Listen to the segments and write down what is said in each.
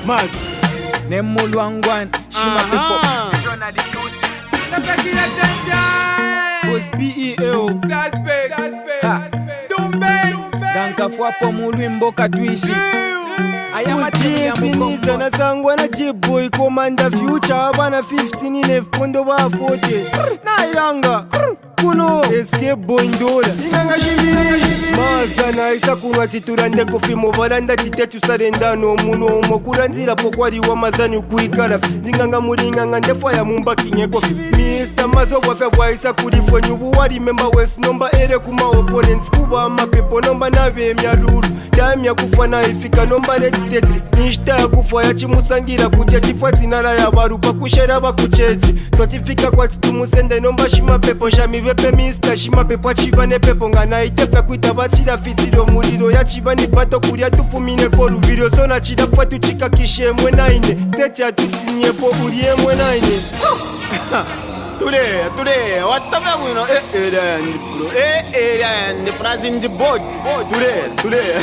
Maza Nemulu wangwan Shima pepo Boss B.E.O. Suspect Dumbe Ganka fwapo mulu imboka tuishi Ujisiniza na sangwa na J-Boy Commander Future Abana 15 left Kondo ba 40 Na ilanga Kuno Escape boy ndola Inanga shibiri Maza na isa kunwa titura ndeko fimo Balanda titetu sarendano Muno umo kuranzira pokwari wa mazani ukuikara Zinganga muringanga ndefa ya mumba kinye kofi Mr. Mazo wafe waisa kurifo Nyubu wari member west Nomba ere kuma opponents Kuba mapepo nomba nave myalulu Time ya kufa na ifika nomba red state Nishta ya kufa ya chimusangira kuche Chifati nara ya barupa kushera bakuchechi Totifika kwa titumusende nomba shima pepo Shami vepe Mr. shima pepo chibane pepo Ngana itefe kuita bachira fitiro muriro Ya chibani pato kuria tufumine koru Video sona chida fatu chika kishe mwenaine Techa tutinyepo urie mwenaine Today, what's up now? The present the boat. Today.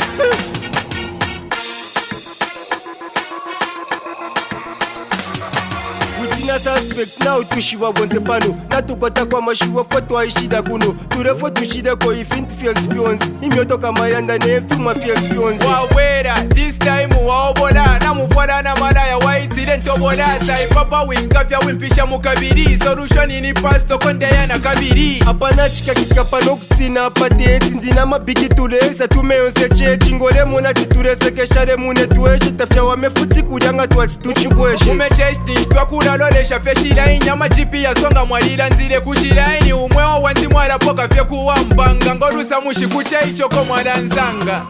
Ujina suspects na utushiwa wonse pano Natukwata kwa mashuwa foto aishida kuno Turefo tushida ko ifinti fierce fions Imyotoka mayanda nefuma fierce fions Wawera, this time waobola Na mufwada na malaya waitile ntobola Sai papa winkafya wimpisha mukabiri Solution ini pasto konde ya na kabiri Apana chika kikapano kutina apate Tinzina mabigi tulesa tumeyonse chechi Ngole muna titurese keshale mune tueshe Tafya wamefuti kuryanga tuachituchibweshe Umecheshti shtua kula lolesha feshila inyama jipi ya songa mwalila nzile kushila ini umweo wanzi mwala poka fye kuwa mbanga Ngorusa mushi kuche ichoko mwala nzanga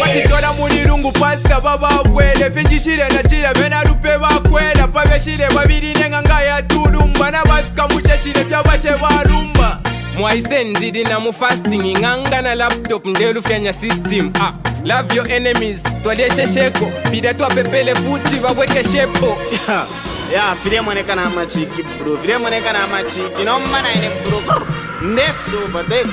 Watitola mulirungu pasta baba wele Finjishile na chile vena lupe bakwela Paveshile babiri nenga ngaya tulumba Na bafika muchechile vya bache walumba Mwaise nzidi na mu fasting Nganga na laptop ndelu fyanya system Love your enemies Twaleshe sheko Fide twa pepele futi waweke shepo Ya, fide mweneka na machiki bro Fide mweneka na machiki Nomba na ine bro Def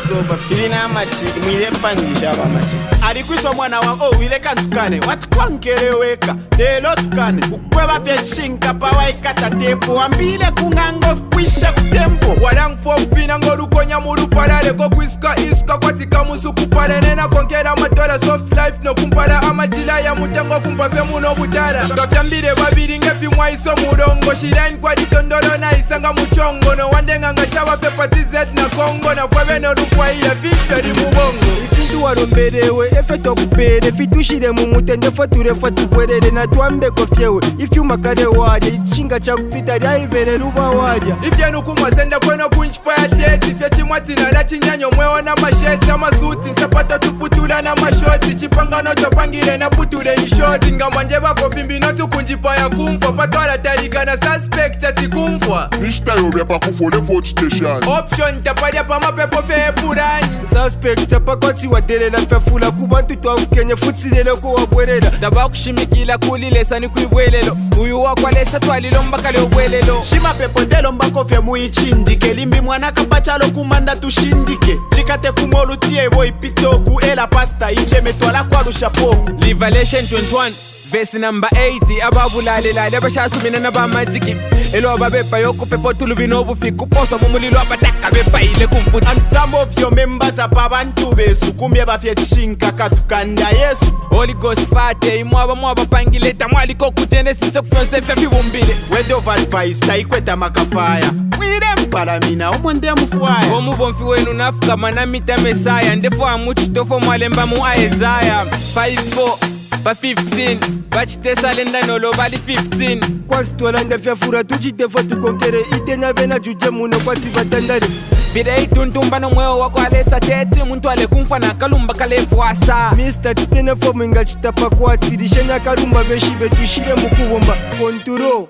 soba Fide na machiki Mwile pandisha wa machiki Alikwiswa mwana wa wile kantukane Watu kwankeleweka Lelo tukane Ukweba fye chinka pawa ikata tepo Ambile kungango fwisha kutempo Walang fofina ngorukonya murupalale Kokwiska iska kwatika musu kupalene Na konkela matola soft life No kumpala amajila ya mutengo kumpafye muno butala Gafya mbile babiri ngefi mwaiso murongo Shilain kwa ditondolo na isanga muchongo No wandenga nga shawa pepa tizet na kongo Na fwebe no rufwa iya vishweri mubongo Ifintu waromberewe efeto kupere Fitushire mumutende foturefa tupwerere Na tuambe kofyewe Ifyuma kare warya Ichinga cha kutita Ryayibere ruba warya Ifye nukumwasende kweno kunchipa ya teti Ifye chimwati na la chinyanyo mweo na masheti Amasuti nsapata tuputula na mashoti Chipangano topangile na putule ishoti Ngamanje bako fimbi notu kunjipa ya kumfwa Patwala talika na suspect ati kumfwa Nishta yobya pa kufole fort station Option tapalia pa mapepo fe purani Suspect tapa kwati wadelela Fefula kubantu twa ukenye futsilele ko wabwerela Daba kushimikila kulilesa ni kuibwelelo Uyu wakwalesa twalilomba kale ubwelelo Shima pepo telo mbako fe muichindike Limbi mwana kapachalo kumanda tushindike Chikate kumolu tie boy pitoku Ela pasta icheme twala kwa rusha poku Revelation 21 Verse number 80 Ababulale lale bashasumina na ba majiki Elo ababepa yoko pepo tulubino bufiku Poso mumulilo abataka bepa ile kumfuti And some of your members apabantu besu Kumbye bafye chinka katukanda yesu Holy Ghost fate mwaba pangileta Mwaliko kutene sise kufyonse fya fibumbile Word of advice taikweta makafaya Mwire mpalamina umonde mfuaya Omu bonfi wenu nafuka manamita mesaya Ndefo amuchitofo mwalemba mu Aezaya 5-4 ba 15 bachitesa lenda nolo bali 15 Kwasi twalanda fyafura tujitefo tukonkere Itenya bena juje muno kwasi batandare Fide ituntumba no mweo wako alesa teti Muntu ale kumfa na kalumba kale fwasa Mr. Chitene fomu inga chitapa kwati Rishenya kalumba beshibe tushire mukubomba Konturo